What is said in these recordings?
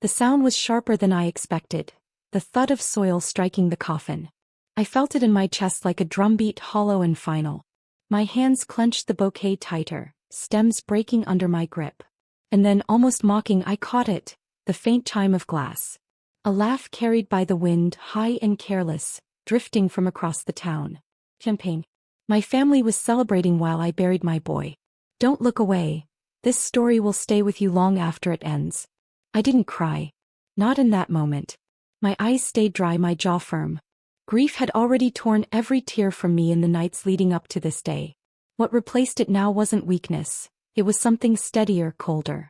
The sound was sharper than I expected, the thud of soil striking the coffin. I felt it in my chest like a drumbeat, hollow and final. My hands clenched the bouquet tighter, stems breaking under my grip. And then, almost mocking, I caught it, the faint chime of glass. A laugh carried by the wind, high and careless, drifting from across the town. Champagne. My family was celebrating while I buried my boy. Don't look away. This story will stay with you long after it ends. I didn't cry. Not in that moment. My eyes stayed dry, my jaw firm. Grief had already torn every tear from me in the nights leading up to this day. What replaced it now wasn't weakness, it was something steadier, colder.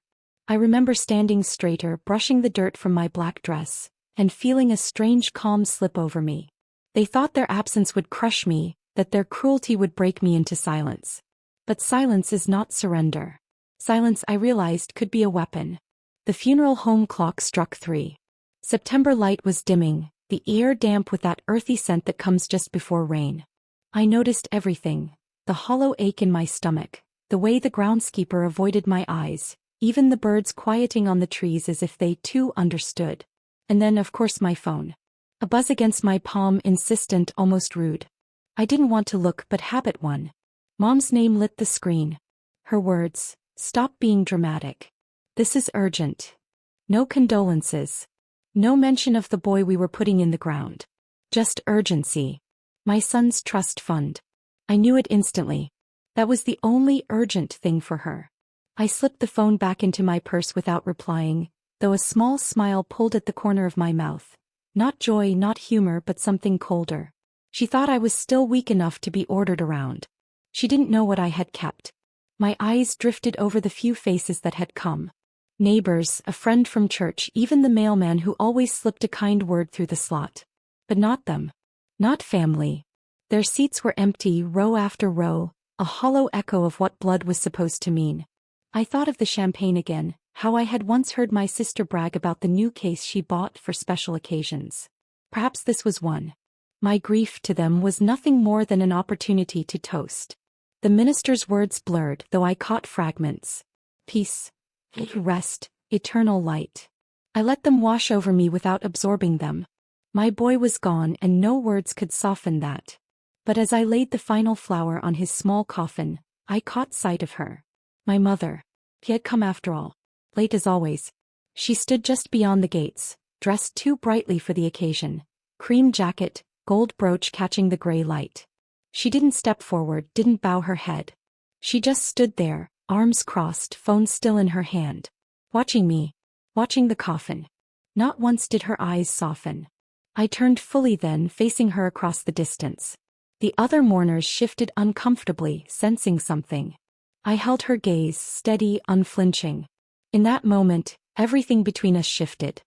I remember standing straighter, brushing the dirt from my black dress, and feeling a strange calm slip over me. They thought their absence would crush me, that their cruelty would break me into silence. But silence is not surrender. Silence, I realized, could be a weapon. The funeral home clock struck 3. September light was dimming, the air damp with that earthy scent that comes just before rain. I noticed everything, the hollow ache in my stomach, the way the groundskeeper avoided my eyes, even the birds quieting on the trees as if they too understood. And then, of course, my phone. A buzz against my palm, insistent, almost rude. I didn't want to look, but habit won. Mom's name lit the screen. Her words, "Stop being dramatic. This is urgent." No condolences. No mention of the boy we were putting in the ground. Just urgency. My son's trust fund. I knew it instantly. That was the only urgent thing for her. I slipped the phone back into my purse without replying, though a small smile pulled at the corner of my mouth. Not joy, not humor, but something colder. She thought I was still weak enough to be ordered around. She didn't know what I had kept. My eyes drifted over the few faces that had come. Neighbors, a friend from church, even the mailman who always slipped a kind word through the slot. But not them. Not family. Their seats were empty, row after row, a hollow echo of what blood was supposed to mean. I thought of the champagne again, how I had once heard my sister brag about the new case she bought for special occasions. Perhaps this was one. My grief to them was nothing more than an opportunity to toast. The minister's words blurred, though I caught fragments. Peace. Rest, eternal light. I let them wash over me without absorbing them. My boy was gone and no words could soften that. But as I laid the final flower on his small coffin, I caught sight of her. My mother. He had come after all. Late as always. She stood just beyond the gates, dressed too brightly for the occasion. Cream jacket, gold brooch catching the gray light. She didn't step forward, didn't bow her head. She just stood there, arms crossed, phone still in her hand. Watching me. Watching the coffin. Not once did her eyes soften. I turned fully then, facing her across the distance. The other mourners shifted uncomfortably, sensing something. I held her gaze, steady, unflinching. In that moment, everything between us shifted.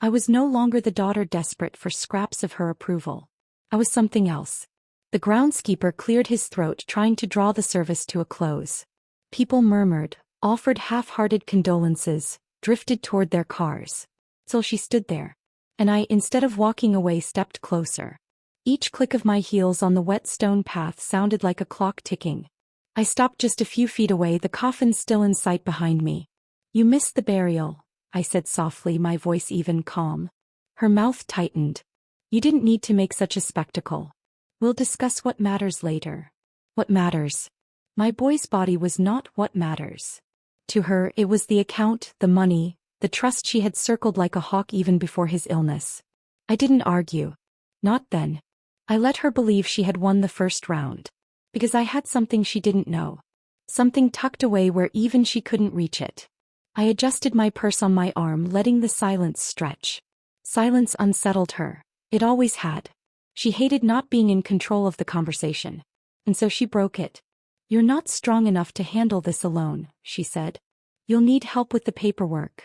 I was no longer the daughter desperate for scraps of her approval. I was something else. The groundskeeper cleared his throat, trying to draw the service to a close. People murmured, offered half-hearted condolences, drifted toward their cars. Till she stood there. And I, instead of walking away, stepped closer. Each click of my heels on the wet stone path sounded like a clock ticking. I stopped just a few feet away, the coffin still in sight behind me. "You missed the burial," I said softly, my voice even, calm. Her mouth tightened. "You didn't need to make such a spectacle. We'll discuss what matters later." What matters? My boy's body was not what matters. To her, it was the account, the money, the trust she had circled like a hawk even before his illness. I didn't argue. Not then. I let her believe she had won the first round. Because I had something she didn't know. Something tucked away where even she couldn't reach it. I adjusted my purse on my arm, letting the silence stretch. Silence unsettled her. It always had. She hated not being in control of the conversation. And so she broke it. "You're not strong enough to handle this alone," she said. "You'll need help with the paperwork."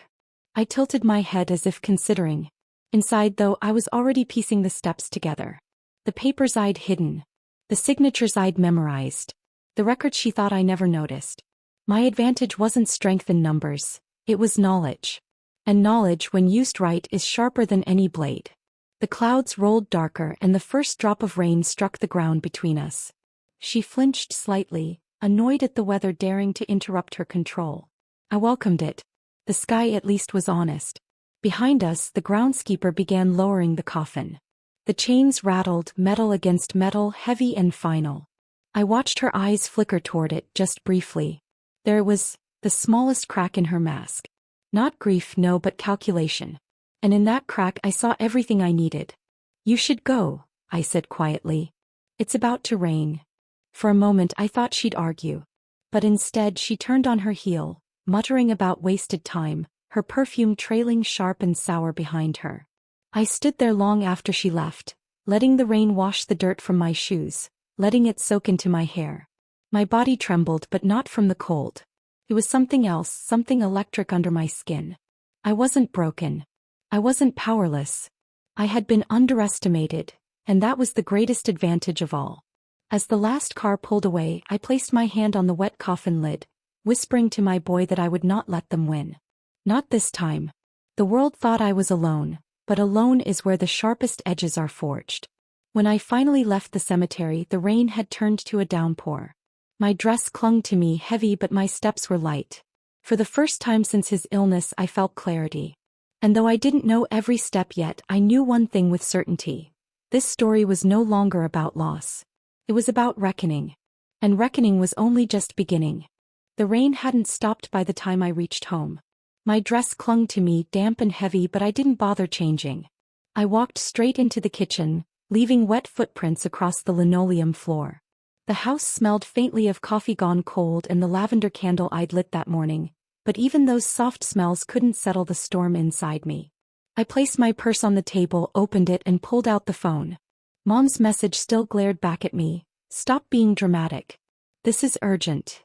I tilted my head as if considering. Inside, though, I was already piecing the steps together. The papers I'd hidden. The signatures I'd memorized. The records she thought I never noticed. My advantage wasn't strength in numbers. It was knowledge. And knowledge, when used right, is sharper than any blade. The clouds rolled darker and the first drop of rain struck the ground between us. She flinched slightly, annoyed at the weather daring to interrupt her control. I welcomed it. The sky at least was honest. Behind us, the groundskeeper began lowering the coffin. The chains rattled, metal against metal, heavy and final. I watched her eyes flicker toward it, just briefly. There was the smallest crack in her mask. Not grief, no, but calculation. And in that crack I saw everything I needed. "You should go," I said quietly. "It's about to rain." For a moment I thought she'd argue. But instead she turned on her heel, muttering about wasted time, her perfume trailing sharp and sour behind her. I stood there long after she left, letting the rain wash the dirt from my shoes, letting it soak into my hair. My body trembled, but not from the cold. It was something else, something electric under my skin. I wasn't broken. I wasn't powerless. I had been underestimated, and that was the greatest advantage of all. As the last car pulled away, I placed my hand on the wet coffin lid, whispering to my boy that I would not let them win. Not this time. The world thought I was alone, but alone is where the sharpest edges are forged. When I finally left the cemetery, the rain had turned to a downpour. My dress clung to me, heavy, but my steps were light. For the first time since his illness, I felt clarity. And though I didn't know every step yet, I knew one thing with certainty. This story was no longer about loss. It was about reckoning. And reckoning was only just beginning. The rain hadn't stopped by the time I reached home. My dress clung to me, damp and heavy, but I didn't bother changing. I walked straight into the kitchen, leaving wet footprints across the linoleum floor. The house smelled faintly of coffee gone cold and the lavender candle I'd lit that morning, but even those soft smells couldn't settle the storm inside me. I placed my purse on the table, opened it, and pulled out the phone. Mom's message still glared back at me. "Stop being dramatic. This is urgent."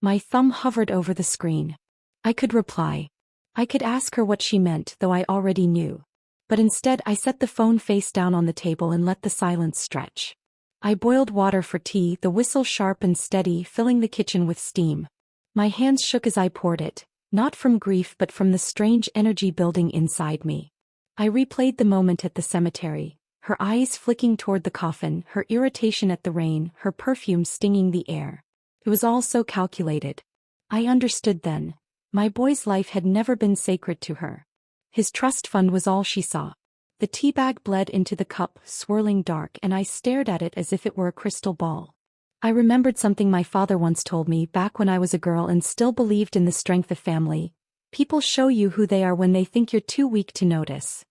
My thumb hovered over the screen. I could reply. I could ask her what she meant, though I already knew. But instead I set the phone face down on the table and let the silence stretch. I boiled water for tea, the whistle sharp and steady, filling the kitchen with steam. My hands shook as I poured it, not from grief but from the strange energy building inside me. I replayed the moment at the cemetery, her eyes flicking toward the coffin, her irritation at the rain, her perfume stinging the air. It was all so calculated. I understood then. My boy's life had never been sacred to her. His trust fund was all she saw. The tea bag bled into the cup, swirling dark, and I stared at it as if it were a crystal ball. I remembered something my father once told me back when I was a girl and still believed in the strength of family. People show you who they are when they think you're too weak to notice.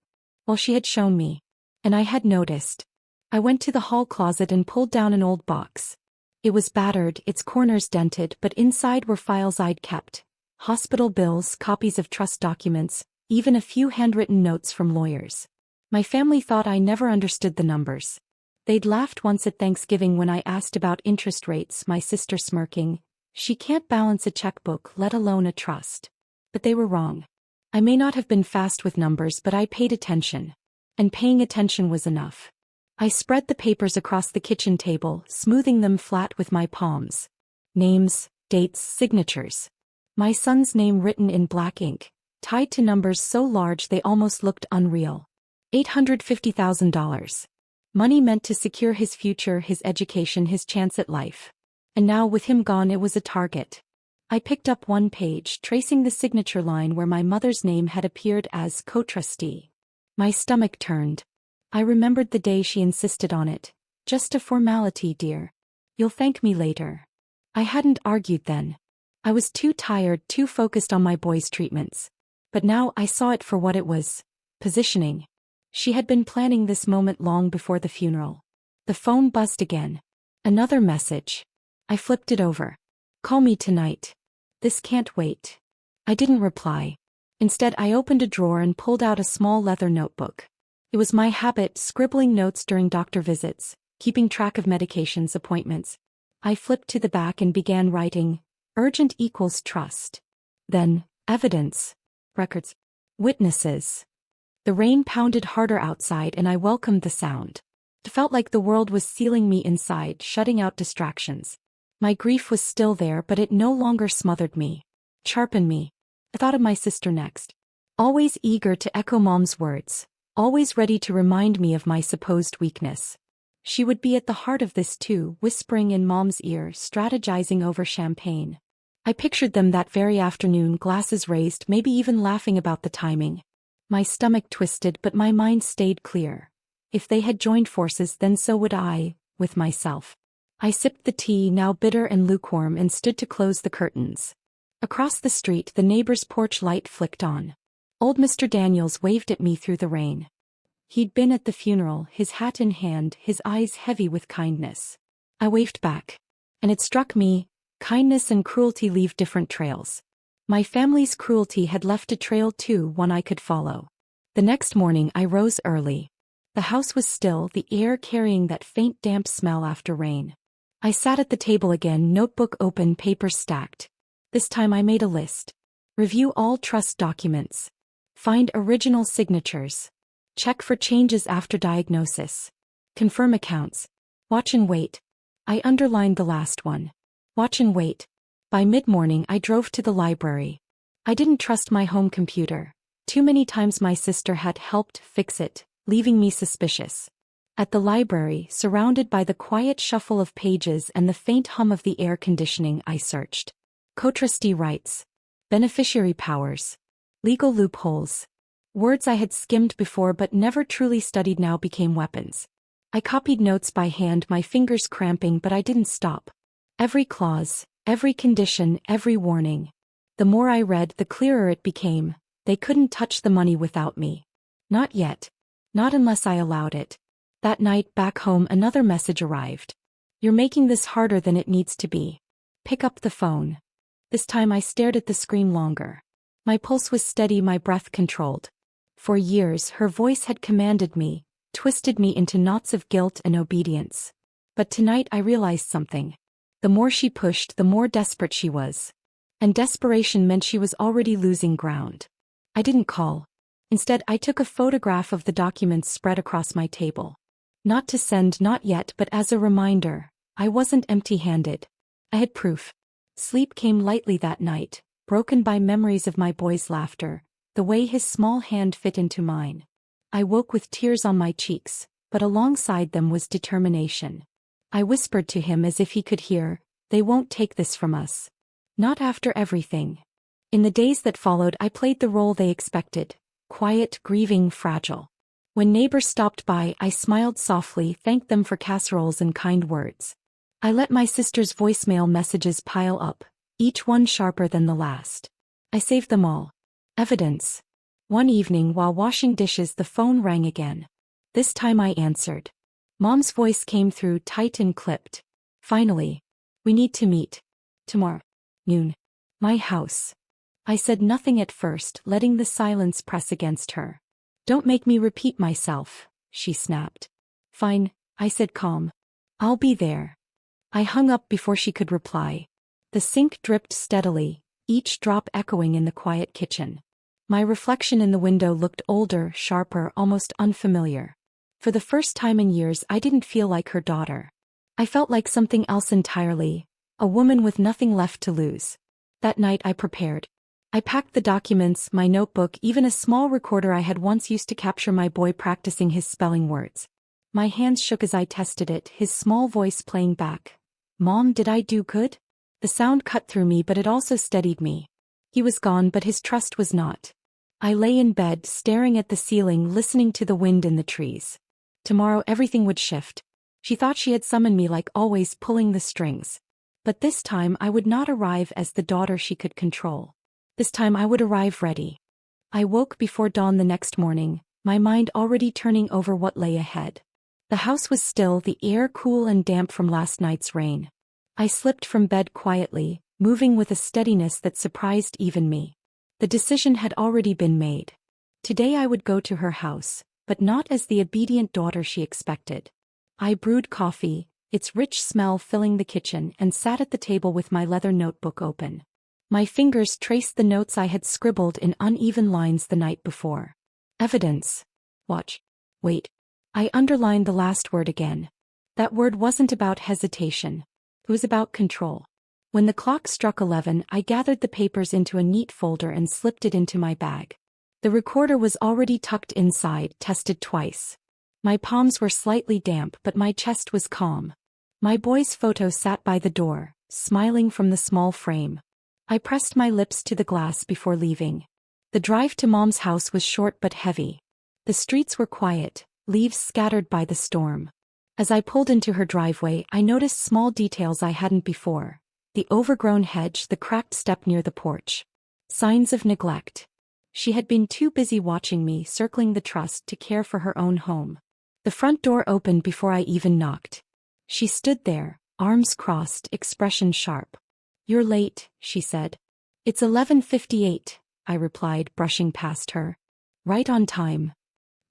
Well, she had shown me. And I had noticed. I went to the hall closet and pulled down an old box. It was battered, its corners dented, but inside were files I'd kept. Hospital bills, copies of trust documents, even a few handwritten notes from lawyers. My family thought I never understood the numbers. They'd laughed once at Thanksgiving when I asked about interest rates, my sister smirking. "She can't balance a checkbook, let alone a trust." But they were wrong. I may not have been fast with numbers, but I paid attention. And paying attention was enough. I spread the papers across the kitchen table, smoothing them flat with my palms. Names, dates, signatures. My son's name written in black ink, tied to numbers so large they almost looked unreal. $850,000. Money meant to secure his future, his education, his chance at life. And now, with him gone, it was a target. I picked up one page, tracing the signature line where my mother's name had appeared as co-trustee. My stomach turned. I remembered the day she insisted on it. "Just a formality, dear. You'll thank me later." I hadn't argued then. I was too tired, too focused on my boy's treatments. But now I saw it for what it was. Positioning. She had been planning this moment long before the funeral. The phone buzzed again. Another message. I flipped it over. "Call me tonight. This can't wait." I didn't reply. Instead, I opened a drawer and pulled out a small leather notebook. It was my habit, scribbling notes during doctor visits, keeping track of medications, appointments. I flipped to the back and began writing, "Urgent equals trust." Then, evidence. Records. Witnesses. The rain pounded harder outside and I welcomed the sound. It felt like the world was sealing me inside, shutting out distractions. My grief was still there, but it no longer smothered me. Sharpened me. I thought of my sister next. Always eager to echo Mom's words. Always ready to remind me of my supposed weakness. She would be at the heart of this too, whispering in Mom's ear, strategizing over champagne. I pictured them that very afternoon, glasses raised, maybe even laughing about the timing. My stomach twisted but my mind stayed clear. If they had joined forces then so would I, with myself. I sipped the tea, now bitter and lukewarm, and stood to close the curtains. Across the street the neighbor's porch light flicked on. Old Mr. Daniels waved at me through the rain. He'd been at the funeral, his hat in hand, his eyes heavy with kindness. I waved back. And it struck me, kindness and cruelty leave different trails. My family's cruelty had left a trail too, one I could follow. The next morning I rose early. The house was still, the air carrying that faint damp smell after rain. I sat at the table again, notebook open, papers stacked. This time I made a list. Review all trust documents. Find original signatures. Check for changes after diagnosis. Confirm accounts. Watch and wait. I underlined the last one. Watch and wait. By mid-morning I drove to the library. I didn't trust my home computer. Too many times my sister had helped fix it, leaving me suspicious. At the library, surrounded by the quiet shuffle of pages and the faint hum of the air conditioning, I searched. Co-trustee rights. Beneficiary powers. Legal loopholes. Words I had skimmed before but never truly studied now became weapons. I copied notes by hand, my fingers cramping, but I didn't stop. Every clause, every condition, every warning. The more I read, the clearer it became. They couldn't touch the money without me. Not yet. Not unless I allowed it. That night, back home, another message arrived. You're making this harder than it needs to be. Pick up the phone. This time I stared at the screen longer. My pulse was steady, my breath controlled. For years, her voice had commanded me, twisted me into knots of guilt and obedience. But tonight I realized something. The more she pushed, the more desperate she was. And desperation meant she was already losing ground. I didn't call. Instead, I took a photograph of the documents spread across my table. Not to send, not yet, but as a reminder. I wasn't empty-handed. I had proof. Sleep came lightly that night, broken by memories of my boy's laughter, the way his small hand fit into mine. I woke with tears on my cheeks, but alongside them was determination. I whispered to him as if he could hear, "They won't take this from us. Not after everything." In the days that followed, I played the role they expected. Quiet, grieving, fragile. When neighbors stopped by, I smiled softly, thanked them for casseroles and kind words. I let my sister's voicemail messages pile up, each one sharper than the last. I saved them all. Evidence. One evening while washing dishes, the phone rang again. This time I answered. Mom's voice came through, tight and clipped. "Finally. We need to meet. Tomorrow. Noon. My house." I said nothing at first, letting the silence press against her. "Don't make me repeat myself," she snapped. "Fine," I said, calm. "I'll be there." I hung up before she could reply. The sink dripped steadily, each drop echoing in the quiet kitchen. My reflection in the window looked older, sharper, almost unfamiliar. For the first time in years, I didn't feel like her daughter. I felt like something else entirely, a woman with nothing left to lose. That night I prepared. I packed the documents, my notebook, even a small recorder I had once used to capture my boy practicing his spelling words. My hands shook as I tested it, his small voice playing back. "Mom, did I do good?" The sound cut through me, but it also steadied me. He was gone, but his trust was not. I lay in bed, staring at the ceiling, listening to the wind in the trees. Tomorrow everything would shift. She thought she had summoned me, like always, pulling the strings. But this time I would not arrive as the daughter she could control. This time I would arrive ready. I woke before dawn the next morning, my mind already turning over what lay ahead. The house was still, the air cool and damp from last night's rain. I slipped from bed quietly, moving with a steadiness that surprised even me. The decision had already been made. Today I would go to her house, but not as the obedient daughter she expected. I brewed coffee, its rich smell filling the kitchen, and sat at the table with my leather notebook open. My fingers traced the notes I had scribbled in uneven lines the night before. Evidence. Watch. Wait. I underlined the last word again. That word wasn't about hesitation. It was about control. When the clock struck 11, I gathered the papers into a neat folder and slipped it into my bag. The recorder was already tucked inside, tested twice. My palms were slightly damp, but my chest was calm. My boy's photo sat by the door, smiling from the small frame. I pressed my lips to the glass before leaving. The drive to Mom's house was short but heavy. The streets were quiet, leaves scattered by the storm. As I pulled into her driveway, I noticed small details I hadn't before. The overgrown hedge, the cracked step near the porch. Signs of neglect. She had been too busy watching me, circling the trust, to care for her own home. The front door opened before I even knocked. She stood there, arms crossed, expression sharp. "You're late," she said. "It's 11:58, I replied, brushing past her. "Right on time."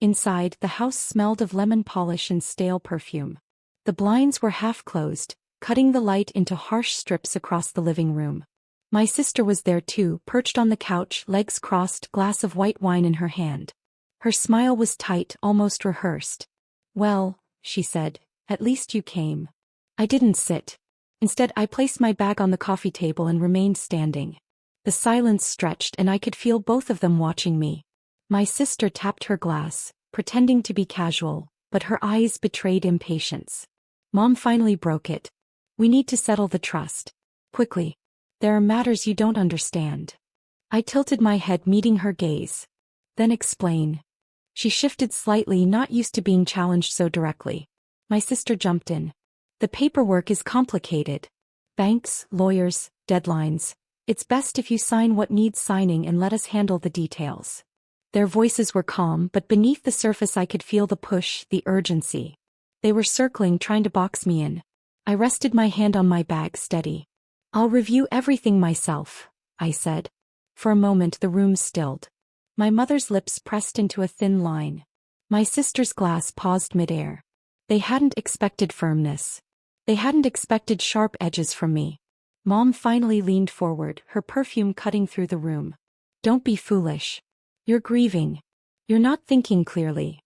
Inside, the house smelled of lemon polish and stale perfume. The blinds were half closed, cutting the light into harsh strips across the living room. My sister was there too, perched on the couch, legs crossed, glass of white wine in her hand. Her smile was tight, almost rehearsed. "Well," she said, "at least you came." I didn't sit. Instead, I placed my bag on the coffee table and remained standing. The silence stretched and I could feel both of them watching me. My sister tapped her glass, pretending to be casual, but her eyes betrayed impatience. Mom finally broke it. "We need to settle the trust. Quickly. There are matters you don't understand." I tilted my head, meeting her gaze. "Then explain." She shifted slightly, not used to being challenged so directly. My sister jumped in. "The paperwork is complicated. Banks, lawyers, deadlines. It's best if you sign what needs signing and let us handle the details." Their voices were calm, but beneath the surface I could feel the push, the urgency. They were circling, trying to box me in. I rested my hand on my bag, steady. "I'll review everything myself," I said. For a moment the room stilled. My mother's lips pressed into a thin line. My sister's glass paused midair. They hadn't expected firmness. They hadn't expected sharp edges from me. Mom finally leaned forward, her perfume cutting through the room. "Don't be foolish. You're grieving. You're not thinking clearly."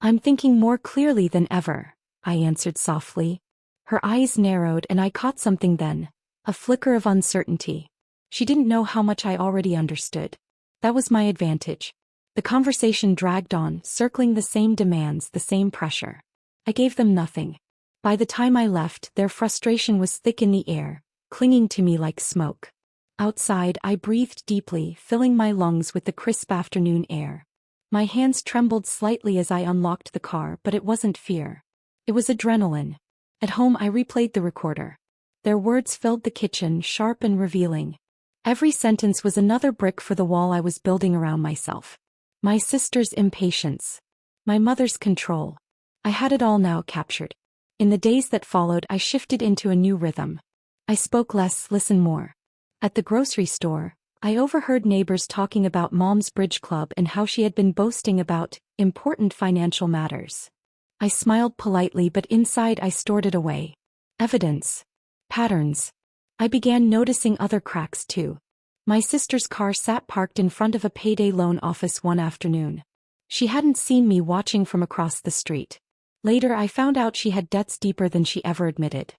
"I'm thinking more clearly than ever," I answered softly. Her eyes narrowed and I caught something then. A flicker of uncertainty. She didn't know how much I already understood. That was my advantage. The conversation dragged on, circling the same demands, the same pressure. I gave them nothing. By the time I left, their frustration was thick in the air, clinging to me like smoke. Outside, I breathed deeply, filling my lungs with the crisp afternoon air. My hands trembled slightly as I unlocked the car, but it wasn't fear. It was adrenaline. At home, I replayed the recorder. Their words filled the kitchen, sharp and revealing. Every sentence was another brick for the wall I was building around myself. My sister's impatience. My mother's control. I had it all now captured. In the days that followed, I shifted into a new rhythm. I spoke less, listened more. At the grocery store, I overheard neighbors talking about Mom's bridge club and how she had been boasting about important financial matters. I smiled politely, but inside I stored it away. Evidence. Patterns. I began noticing other cracks too. My sister's car sat parked in front of a payday loan office one afternoon. She hadn't seen me watching from across the street. Later I found out she had debts deeper than she ever admitted.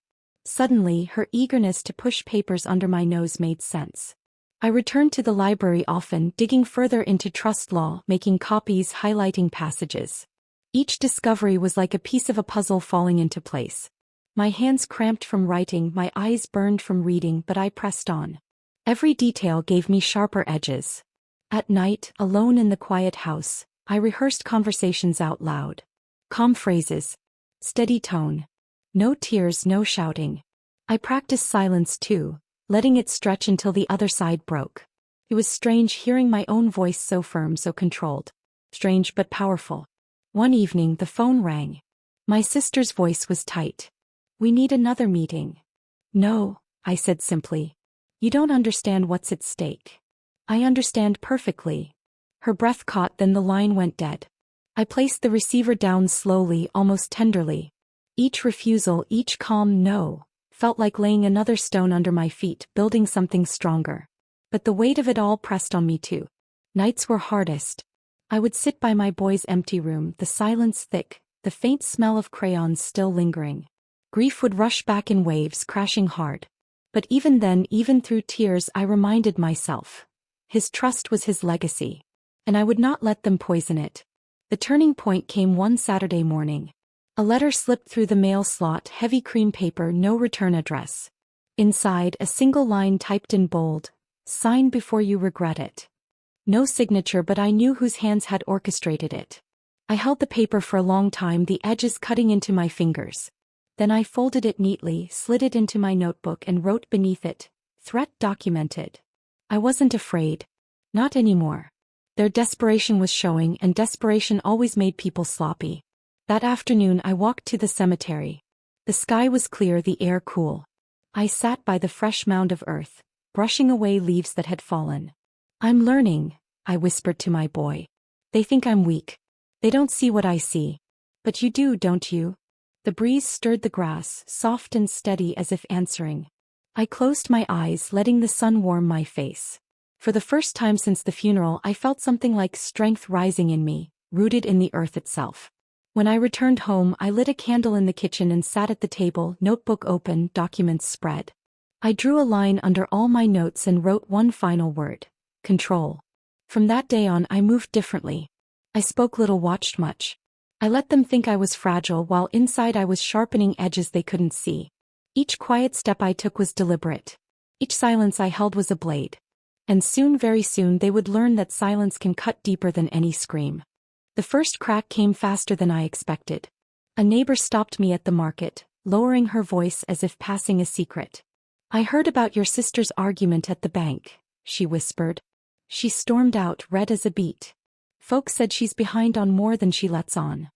Suddenly, her eagerness to push papers under my nose made sense. I returned to the library often, digging further into trust law, making copies, highlighting passages. Each discovery was like a piece of a puzzle falling into place. My hands cramped from writing, my eyes burned from reading, but I pressed on. Every detail gave me sharper edges. At night, alone in the quiet house, I rehearsed conversations out loud. Calm phrases. Steady tone. No tears, no shouting. I practiced silence too, letting it stretch until the other side broke. It was strange hearing my own voice so firm, so controlled. Strange but powerful. One evening the phone rang. My sister's voice was tight. "We need another meeting." "No," I said simply. "You don't understand what's at stake." "I understand perfectly." Her breath caught, then the line went dead. I placed the receiver down slowly, almost tenderly. Each refusal, each calm no, felt like laying another stone under my feet, building something stronger. But the weight of it all pressed on me too. Nights were hardest. I would sit by my boy's empty room, the silence thick, the faint smell of crayons still lingering. Grief would rush back in waves, crashing hard. But even then, even through tears, I reminded myself. His trust was his legacy. And I would not let them poison it. The turning point came one Saturday morning. A letter slipped through the mail slot, heavy cream paper, no return address. Inside, a single line typed in bold, "Sign before you regret it." No signature, but I knew whose hands had orchestrated it. I held the paper for a long time, the edges cutting into my fingers. Then I folded it neatly, slid it into my notebook and wrote beneath it, "Threat documented." I wasn't afraid. Not anymore. Their desperation was showing, and desperation always made people sloppy. That afternoon I walked to the cemetery. The sky was clear, the air cool. I sat by the fresh mound of earth, brushing away leaves that had fallen. "I'm learning," I whispered to my boy. "They think I'm weak. They don't see what I see. But you do, don't you?" The breeze stirred the grass, soft and steady as if answering. I closed my eyes, letting the sun warm my face. For the first time since the funeral, I felt something like strength rising in me, rooted in the earth itself. When I returned home, I lit a candle in the kitchen and sat at the table, notebook open, documents spread. I drew a line under all my notes and wrote one final word: control. From that day on, I moved differently. I spoke little, watched much. I let them think I was fragile, while inside I was sharpening edges they couldn't see. Each quiet step I took was deliberate. Each silence I held was a blade. And soon, very soon, they would learn that silence can cut deeper than any scream. The first crack came faster than I expected. A neighbor stopped me at the market, lowering her voice as if passing a secret. "I heard about your sister's argument at the bank," she whispered. "She stormed out, red as a beet. Folks said she's behind on more than she lets on."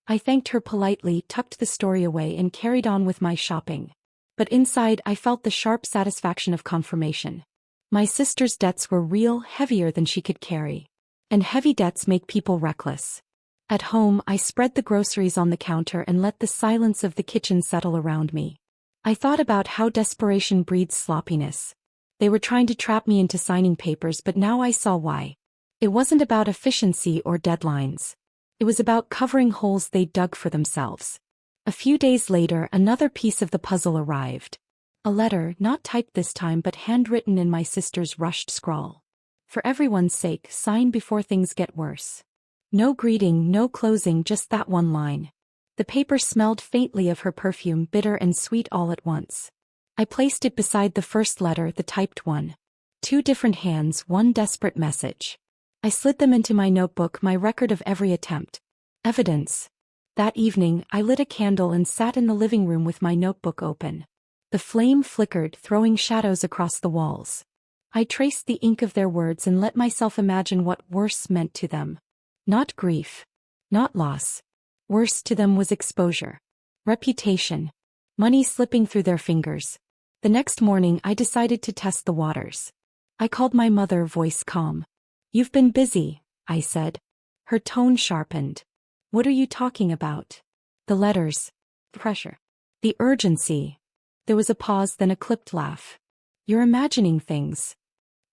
I thanked her politely, tucked the story away and carried on with my shopping. But inside I felt the sharp satisfaction of confirmation. My sister's debts were real, heavier than she could carry. And heavy debts make people reckless. At home, I spread the groceries on the counter and let the silence of the kitchen settle around me. I thought about how desperation breeds sloppiness. They were trying to trap me into signing papers, but now I saw why. It wasn't about efficiency or deadlines. It was about covering holes they dug for themselves. A few days later, another piece of the puzzle arrived. A letter, not typed this time but handwritten in my sister's rushed scrawl. "For everyone's sake, sign before things get worse." No greeting, no closing, just that one line. The paper smelled faintly of her perfume, bitter and sweet all at once. I placed it beside the first letter, the typed one. Two different hands, one desperate message. I slid them into my notebook, my record of every attempt. Evidence. That evening, I lit a candle and sat in the living room with my notebook open. The flame flickered, throwing shadows across the walls. I traced the ink of their words and let myself imagine what worse meant to them. Not grief. Not loss. Worse to them was exposure. Reputation. Money slipping through their fingers. The next morning I decided to test the waters. I called my mother, voice calm. "You've been busy," I said. Her tone sharpened. "What are you talking about?" "The letters. The pressure. The urgency." There was a pause, then a clipped laugh. "You're imagining things."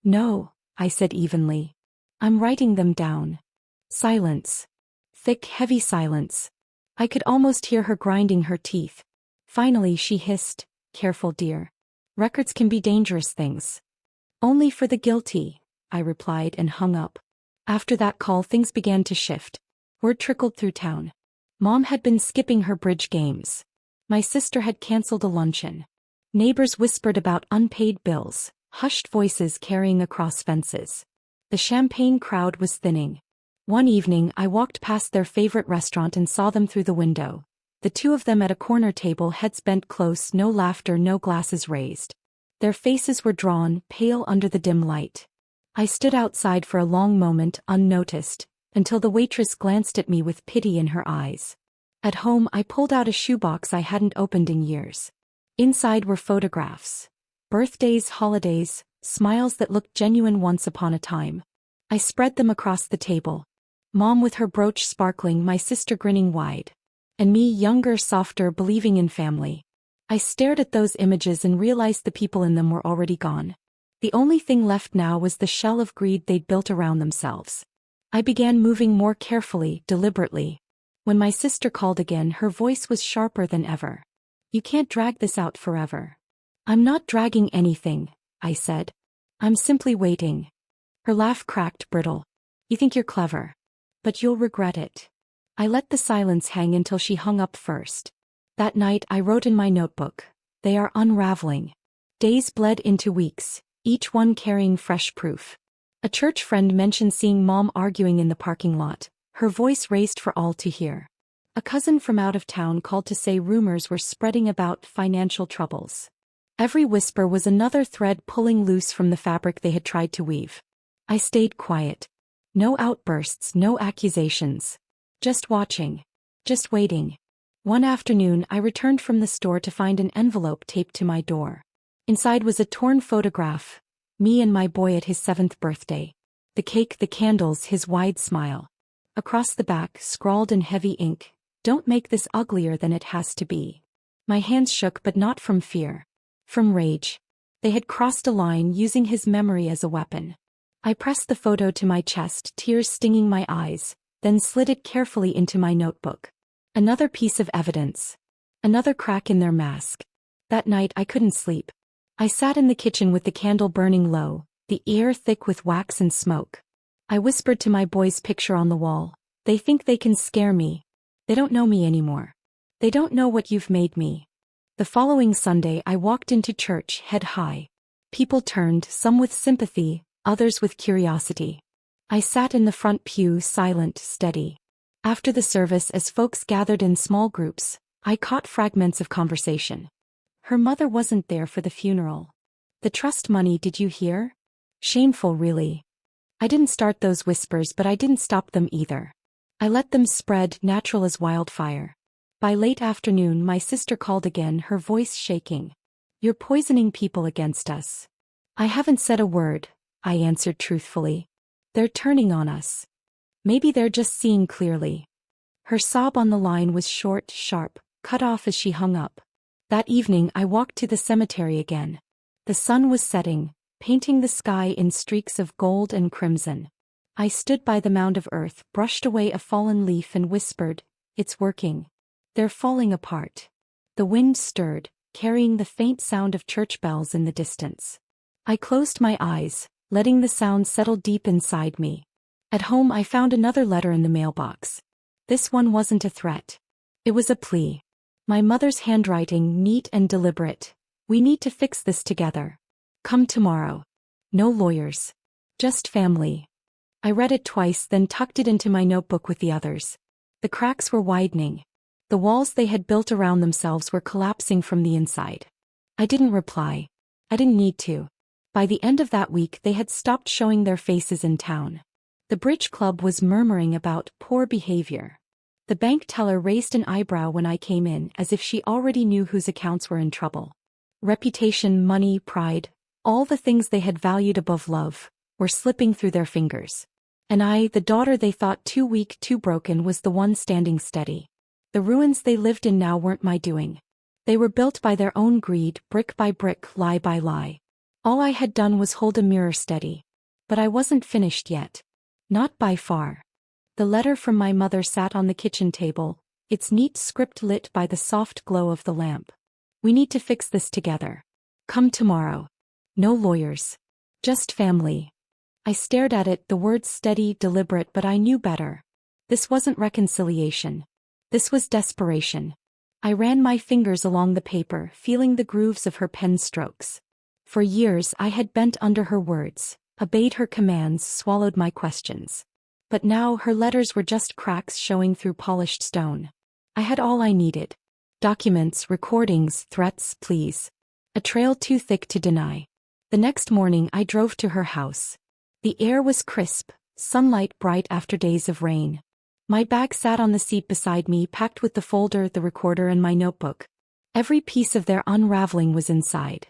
"No," I said evenly. "I'm writing them down." Silence. Thick, heavy silence. I could almost hear her grinding her teeth. Finally she hissed, "Careful, dear. Records can be dangerous things." "Only for the guilty," I replied and hung up. After that call things began to shift. Word trickled through town. Mom had been skipping her bridge games. My sister had canceled a luncheon. Neighbors whispered about unpaid bills, hushed voices carrying across fences. The champagne crowd was thinning. One evening I walked past their favorite restaurant and saw them through the window. The two of them at a corner table, heads bent close, no laughter, no glasses raised. Their faces were drawn, pale under the dim light. I stood outside for a long moment, unnoticed, until the waitress glanced at me with pity in her eyes. At home I pulled out a shoebox I hadn't opened in years. Inside were photographs. Birthdays, holidays, smiles that looked genuine once upon a time. I spread them across the table. Mom with her brooch sparkling, my sister grinning wide. And me, younger, softer, believing in family. I stared at those images and realized the people in them were already gone. The only thing left now was the shell of greed they'd built around themselves. I began moving more carefully, deliberately. When my sister called again, her voice was sharper than ever. "You can't drag this out forever." "I'm not dragging anything," I said. "I'm simply waiting." Her laugh cracked, brittle. "You think you're clever. But you'll regret it." I let the silence hang until she hung up first. That night I wrote in my notebook, "They are unraveling." Days bled into weeks, each one carrying fresh proof. A church friend mentioned seeing Mom arguing in the parking lot, her voice raised for all to hear. A cousin from out of town called to say rumors were spreading about financial troubles. Every whisper was another thread pulling loose from the fabric they had tried to weave. I stayed quiet. No outbursts, no accusations. Just watching. Just waiting. One afternoon I returned from the store to find an envelope taped to my door. Inside was a torn photograph. Me and my boy at his 7th birthday. The cake, the candles, his wide smile. Across the back, scrawled in heavy ink, "Don't make this uglier than it has to be." My hands shook, but not from fear. From rage. They had crossed a line, using his memory as a weapon. I pressed the photo to my chest, tears stinging my eyes, then slid it carefully into my notebook. Another piece of evidence. Another crack in their mask. That night I couldn't sleep. I sat in the kitchen with the candle burning low, the air thick with wax and smoke. I whispered to my boy's picture on the wall, "They think they can scare me. They don't know me anymore. They don't know what you've made me." The following Sunday I walked into church head high. People turned, some with sympathy, others with curiosity. I sat in the front pew, silent, steady. After the service, as folks gathered in small groups, I caught fragments of conversation. "Her mother wasn't there for the funeral. The trust money, did you hear? Shameful, really." I didn't start those whispers, but I didn't stop them either. I let them spread, natural as wildfire. By late afternoon my sister called again, her voice shaking. "You're poisoning people against us." "I haven't said a word," I answered truthfully. "They're turning on us. Maybe they're just seeing clearly." Her sob on the line was short, sharp, cut off as she hung up. That evening I walked to the cemetery again. The sun was setting, painting the sky in streaks of gold and crimson. I stood by the mound of earth, brushed away a fallen leaf and whispered, "It's working. They're falling apart." The wind stirred, carrying the faint sound of church bells in the distance. I closed my eyes, letting the sound settle deep inside me. At home I found another letter in the mailbox. This one wasn't a threat. It was a plea. My mother's handwriting, neat and deliberate. "We need to fix this together. Come tomorrow. No lawyers. Just family." I read it twice, then tucked it into my notebook with the others. The cracks were widening. The walls they had built around themselves were collapsing from the inside. I didn't reply. I didn't need to. By the end of that week they had stopped showing their faces in town. The bridge club was murmuring about poor behavior. The bank teller raised an eyebrow when I came in, as if she already knew whose accounts were in trouble. Reputation, money, pride, all the things they had valued above love, were slipping through their fingers. And I, the daughter they thought too weak, too broken, was the one standing steady. The ruins they lived in now weren't my doing. They were built by their own greed, brick by brick, lie by lie. All I had done was hold a mirror steady. But I wasn't finished yet. Not by far. The letter from my mother sat on the kitchen table, its neat script lit by the soft glow of the lamp. "We need to fix this together. Come tomorrow. No lawyers. Just family." I stared at it, the words steady, deliberate, but I knew better. This wasn't reconciliation. This was desperation. I ran my fingers along the paper, feeling the grooves of her pen strokes. For years I had bent under her words, obeyed her commands, swallowed my questions. But now her letters were just cracks showing through polished stone. I had all I needed. Documents, recordings, threats, pleas. A trail too thick to deny. The next morning I drove to her house. The air was crisp, sunlight bright after days of rain. My bag sat on the seat beside me, packed with the folder, the recorder, and my notebook. Every piece of their unraveling was inside.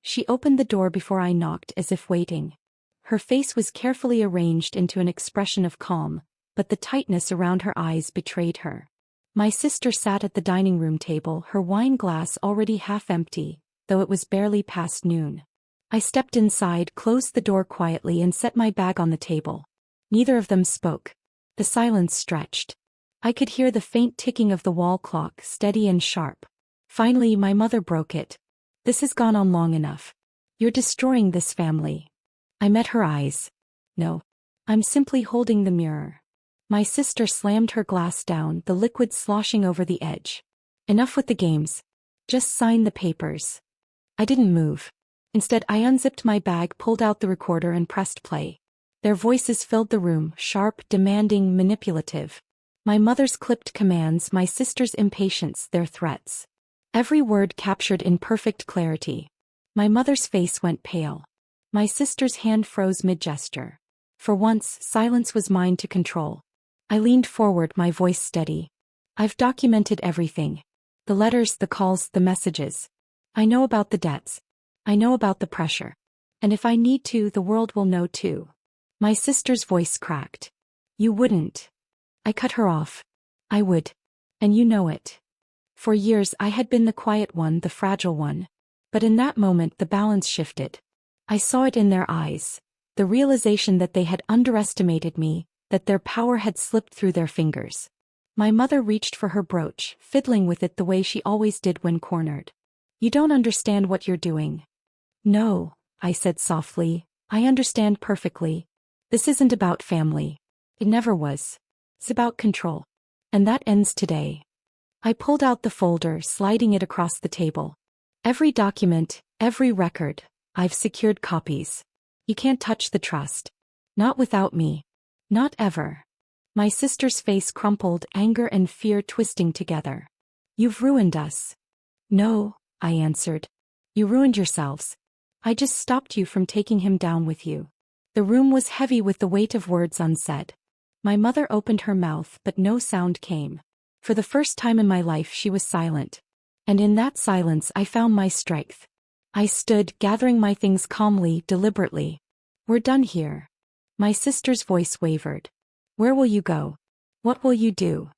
She opened the door before I knocked, as if waiting. Her face was carefully arranged into an expression of calm, but the tightness around her eyes betrayed her. My sister sat at the dining room table, her wine glass already half empty, though it was barely past noon. I stepped inside, closed the door quietly, and set my bag on the table. Neither of them spoke. The silence stretched. I could hear the faint ticking of the wall clock, steady and sharp. Finally, my mother broke it. "This has gone on long enough. You're destroying this family." I met her eyes. "No. I'm simply holding the mirror." My sister slammed her glass down, the liquid sloshing over the edge. "Enough with the games. Just sign the papers." I didn't move. Instead, I unzipped my bag, pulled out the recorder, and pressed play. Their voices filled the room, sharp, demanding, manipulative. My mother's clipped commands, my sister's impatience, their threats. Every word captured in perfect clarity. My mother's face went pale. My sister's hand froze mid-gesture. For once, silence was mine to control. I leaned forward, my voice steady. I've documented everything. The letters, the calls, the messages. I know about the debts. I know about the pressure. And if I need to, the world will know too. My sister's voice cracked. You wouldn't. I cut her off. I would. And you know it. For years I had been the quiet one, the fragile one. But in that moment the balance shifted. I saw it in their eyes. The realization that they had underestimated me, that their power had slipped through their fingers. My mother reached for her brooch, fiddling with it the way she always did when cornered. You don't understand what you're doing. No, I said softly, I understand perfectly. This isn't about family. It never was. It's about control. And that ends today. I pulled out the folder, sliding it across the table. Every document, every record, I've secured copies. You can't touch the trust. Not without me. Not ever. My sister's face crumpled, anger and fear twisting together. You've ruined us. No, I answered. You ruined yourselves. I just stopped you from taking him down with you. The room was heavy with the weight of words unsaid. My mother opened her mouth, but no sound came. For the first time in my life she was silent. And in that silence I found my strength. I stood, gathering my things calmly, deliberately. We're done here. My sister's voice wavered. Where will you go? What will you do?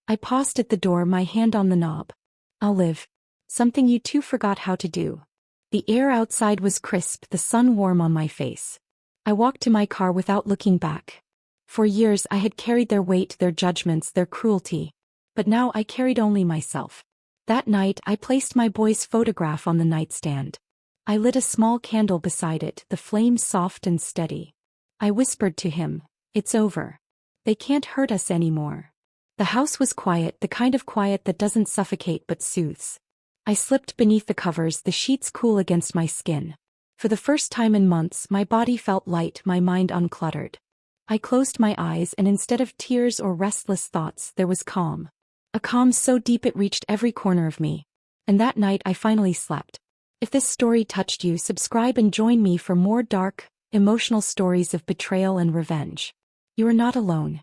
I paused at the door, my hand on the knob. I'll live. Something you two forgot how to do. The air outside was crisp, the sun warm on my face. I walked to my car without looking back. For years I had carried their weight, their judgments, their cruelty. But now I carried only myself. That night I placed my boy's photograph on the nightstand. I lit a small candle beside it, the flame soft and steady. I whispered to him, it's over. They can't hurt us anymore. The house was quiet, the kind of quiet that doesn't suffocate but soothes. I slipped beneath the covers, the sheets cool against my skin. For the first time in months my body felt light, my mind uncluttered. I closed my eyes and instead of tears or restless thoughts there was calm. A calm so deep it reached every corner of me. And that night I finally slept. If this story touched you, subscribe and join me for more dark, emotional stories of betrayal and revenge. You are not alone.